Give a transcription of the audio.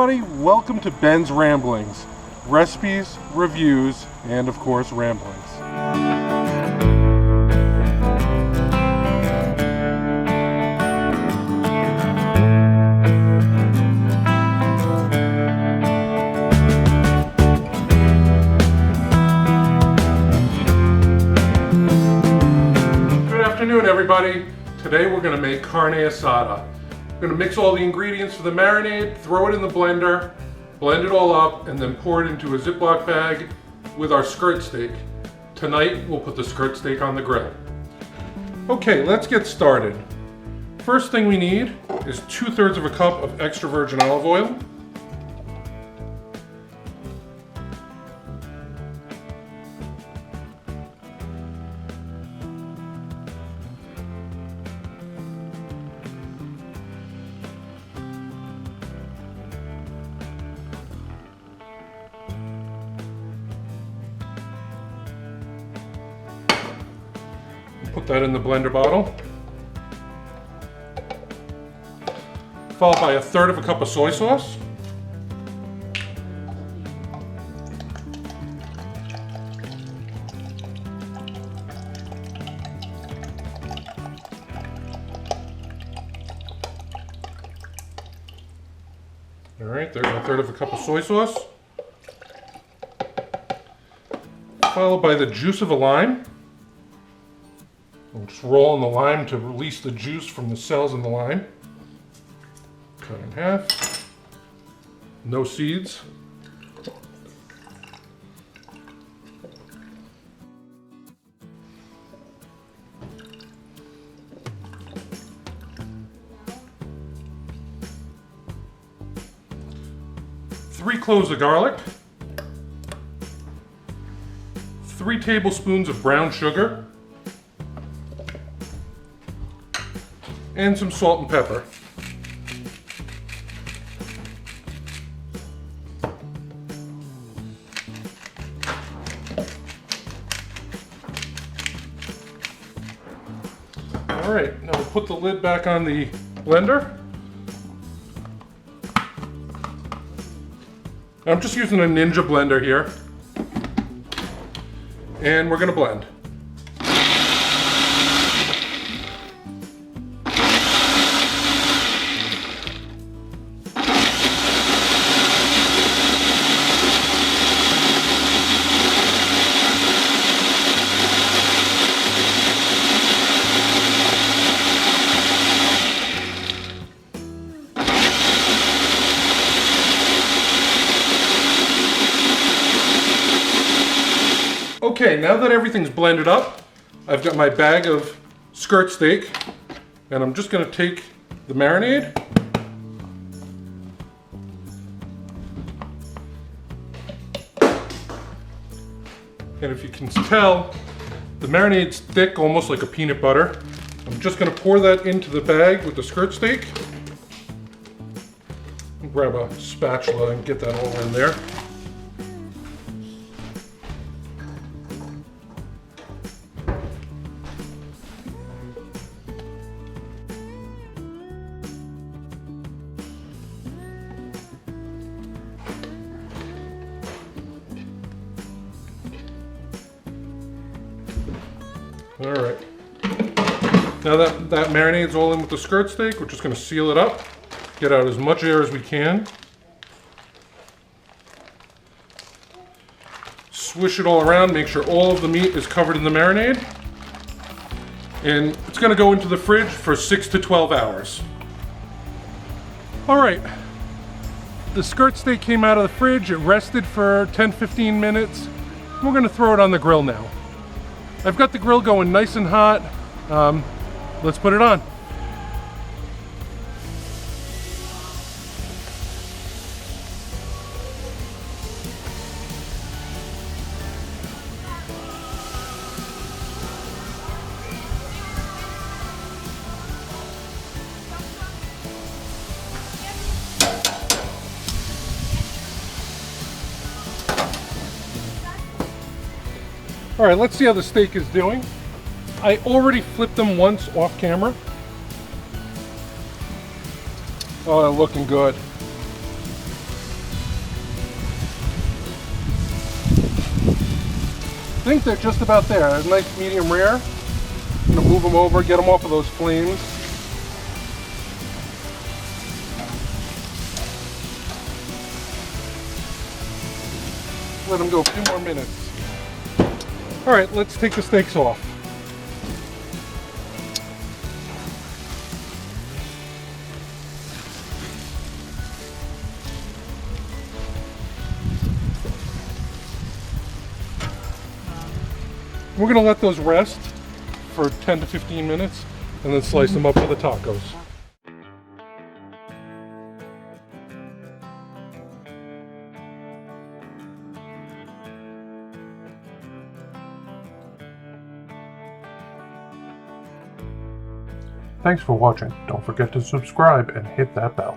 everybody, welcome to Ben's Ramblings. Recipes, reviews, and of course ramblings. Good afternoon everybody. Today we're going to make carne asada. We're going to mix all the ingredients for the marinade, throw it in the blender, blend it all up, and then pour it into a Ziploc bag with our skirt steak. Tonight we'll put the skirt steak on the grill. Okay, let's get started. First thing we need is 2/3 of a cup of extra virgin olive oil. Put that in the blender bottle. Followed by 1/3 of a cup of soy sauce. All right, there's 1/3 of a cup of soy sauce. Followed by the juice of a lime. We'll just roll in the lime to release the juice from the cells in the lime. Cut in half. No seeds. Three cloves of garlic. 3 tablespoons of brown sugar. And some salt and pepper. All right, now we'll put the lid back on the blender. I'm just using a Ninja blender here. And we're gonna blend. Okay, now that everything's blended up, I've got my bag of skirt steak, and I'm just going to take the marinade and if you can tell, the marinade's thick, almost like a peanut butter. I'm just going to pour that into the bag with the skirt steak. Grab a spatula and get that all in there. All right, now that marinade's all in with the skirt steak, we're just going to seal it up, get out as much air as we can. Swish it all around, make sure all of the meat is covered in the marinade. And it's going to go into the fridge for 6 to 12 hours. All right, the skirt steak came out of the fridge, it rested for 10-15 minutes. We're going to throw it on the grill now. I've got the grill going nice and hot. Let's put it on. All right, let's see how the steak is doing. I already flipped them once off camera. Oh, they're looking good. think they're just about there. A nice medium rare. I'm gonna move them over, get them off of those flames. Let them go a few more minutes. All right, let's take the steaks off. We're gonna let those rest for 10 to 15 minutes and then slice them up for the tacos. Thanks for watching. Don't forget to subscribe and hit that bell.